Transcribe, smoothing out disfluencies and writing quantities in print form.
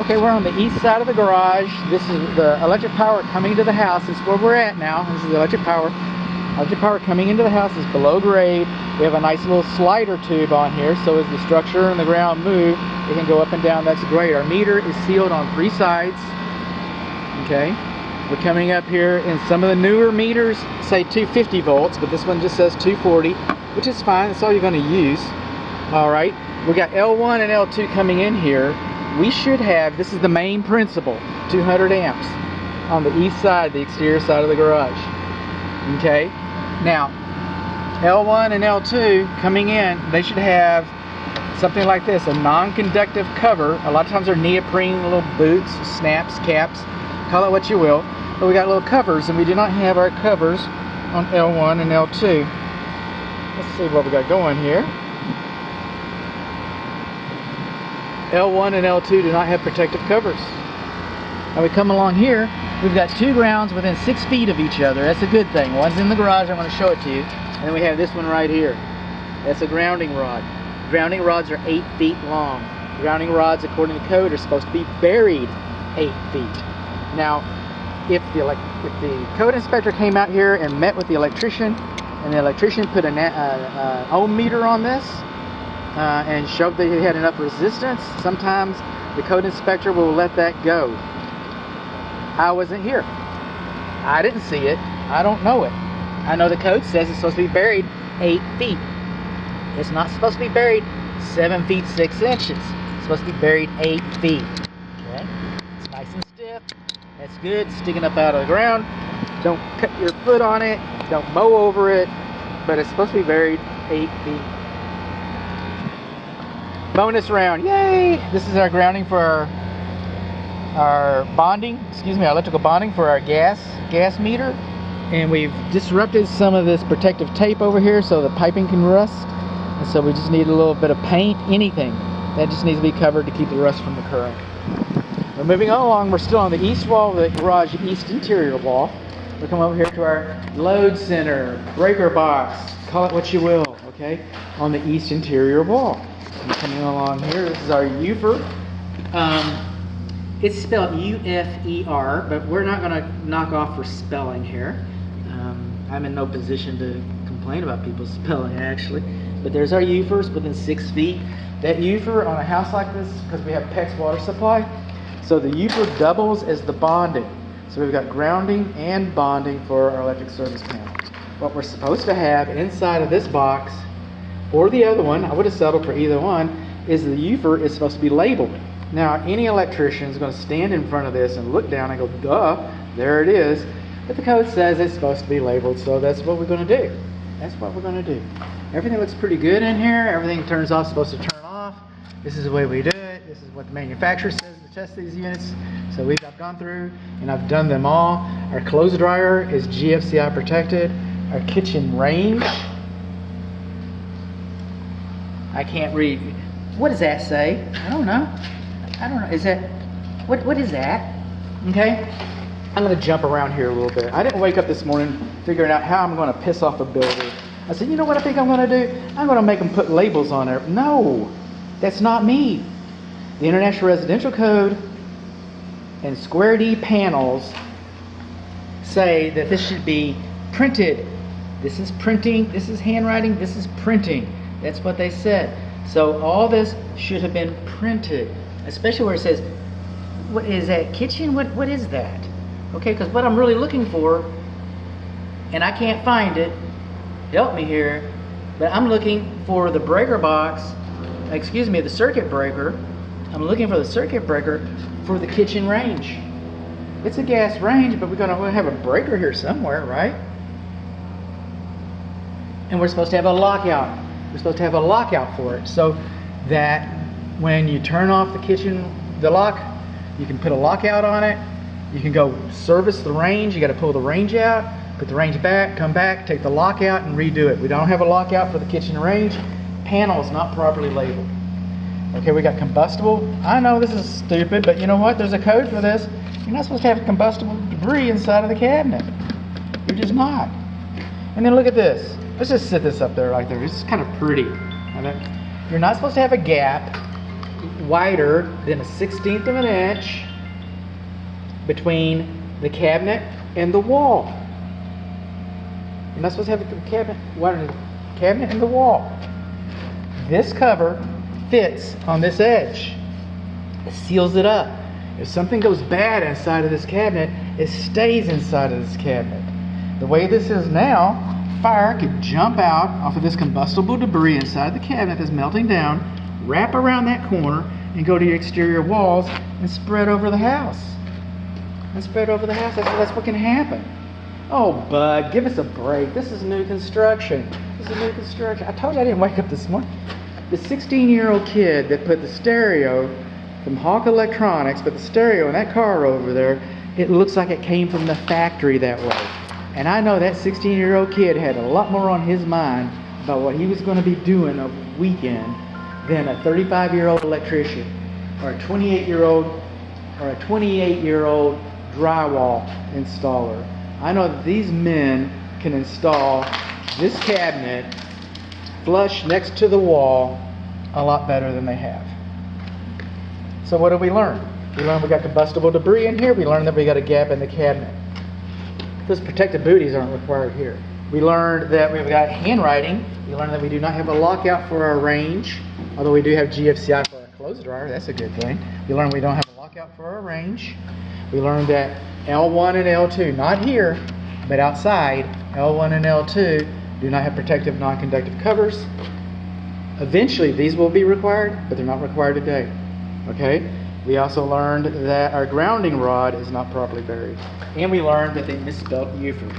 Okay, we're on the east side of the garage. This is the electric power coming to the house. This is where we're at now. This is the electric power. Electric power coming into the house is below grade. We have a nice little slider tube on here, so as the structure and the ground move, it can go up and down. That's great. Our meter is sealed on 3 sides. Okay, we're coming up here, and some of the newer meters say 250 volts, but this one just says 240, which is fine. That's all you're going to use. All right, we got L1 and L2 coming in here. We should have, this is the main principal, 200 amps on the east side, the exterior side of the garage. Okay, now L1 and L2 coming in, they should have something like this, a non-conductive cover. A lot of times they're neoprene little boots, snaps, caps, call it what you will. But we got little covers, and we do not have our covers on L1 and L2. Let's see what we got going here. L1 and L2 do not have protective covers. Now we come along here, we've got 2 grounds within 6 feet of each other. That's a good thing. One's in the garage, I'm going to show it to you. And then we have this one right here. That's a grounding rod. Grounding rods are 8 feet long. Grounding rods, according to code, are supposed to be buried 8 feet. Now, if the code inspector came out here and met with the electrician, and the electrician put an ohm meter on this, and showed that it had enough resistance, sometimes the code inspector will let that go. I wasn't here. I didn't see it. I don't know it. I know the code says it's supposed to be buried 8 feet. It's not supposed to be buried 7 feet 6 inches. It's supposed to be buried 8 feet. Okay? It's nice and stiff. That's good. Sticking up out of the ground. Don't cut your foot on it. Don't mow over it. But it's supposed to be buried 8 feet. Bonus round, yay! This is our grounding for our bonding, our electrical bonding for our gas meter. And we've disrupted some of this protective tape over here so the piping can rust. And so we just need a little bit of paint, anything that just needs to be covered to keep the rust from occurring. We're moving along, we're still on the east wall of the garage, east interior wall. We'll come over here to our load center, breaker box, call it what you will, okay, on the east interior wall. Coming along here, this is our UFER. It's spelled U-F-E-R, but we're not going to knock off for spelling here. I'm in no position to complain about people's spelling, actually. But there's our UFERs within 6 feet. That UFER on a house like this, because we have PEX water supply, so the UFER doubles as the bonding. So we've got grounding and bonding for our electric service panel. What we're supposed to have inside of this box, or the other one, I would have settled for either one, is the UFER is supposed to be labeled. Now, any electrician is going to stand in front of this and look down and go, duh, there it is. But the code says it's supposed to be labeled, so that's what we're going to do. That's what we're going to do. Everything looks pretty good in here. Everything turns off, supposed to turn off. This is the way we do it. This is what the manufacturer says to test these units. So I've gone through and I've done them all. Our clothes dryer is GFCI protected. Our kitchen range, I can't read. What does that say? I don't know. Is that, what is that? Okay. I'm going to jump around here a little bit. I didn't wake up this morning figuring out how I'm going to piss off a builder. I said, you know what I think I'm going to do? I'm going to make them put labels on there. No, that's not me. The International Residential Code and Square D panels say that this should be printed. This is printing, this is handwriting, this is printing. That's what they said. So all this should have been printed, especially where it says, what is that, kitchen? What is that? Okay, because what I'm really looking for, and I can't find it, help me here, but I'm looking for the breaker box, the circuit breaker. I'm looking for the circuit breaker for the kitchen range. It's a gas range, but we're going to have a breaker here somewhere, right? And we're supposed to have a lockout. We're supposed to have a lockout for it, so that when you turn off the kitchen, the lock, you can put a lockout on it. You can go service the range. You got to pull the range out, put the range back, come back, take the lockout, and redo it. We don't have a lockout for the kitchen range. Panel is not properly labeled. Okay, we got combustible. I know this is stupid, but you know what? There's a code for this. You're not supposed to have combustible debris inside of the cabinet. You're just not. And then look at this. Let's just sit this up there right there. It's kind of pretty. You're not supposed to have a gap wider than 1/16 of an inch between the cabinet and the wall. You're not supposed to have a cabinet wider than the cabinet and the wall. This cover fits on this edge. It seals it up. If something goes bad inside of this cabinet, it stays inside of this cabinet. The way this is now, fire could jump out off of this combustible debris inside the cabinet that's melting down, wrap around that corner, and go to your exterior walls and spread over the house. That's what can happen. Oh, bud, give us a break. This is new construction. I told you I didn't wake up this morning. The 16-year-old kid that put the stereo from Hawk Electronics, but the stereo in that car over there, it looks like it came from the factory that way. And I know that 16-year-old kid had a lot more on his mind about what he was going to be doing a weekend than a 35-year-old electrician or a 28-year-old drywall installer. I know that these men can install this cabinet flush next to the wall a lot better than they have. So what did we learn? We learned we got combustible debris in here. We learned that we got a gap in the cabinet. Those protective booties aren't required here. We learned that we've got handwriting. We learned that we do not have a lockout for our range, although we do have GFCI for our clothes dryer. That's a good thing. We learned we don't have a lockout for our range. We learned that L1 and L2, not here, but outside, L1 and L2 do not have protective non-conductive covers. Eventually these will be required, but they're not required today. Okay? We also learned that our grounding rod is not properly buried. And we learned that they misspelled Uford.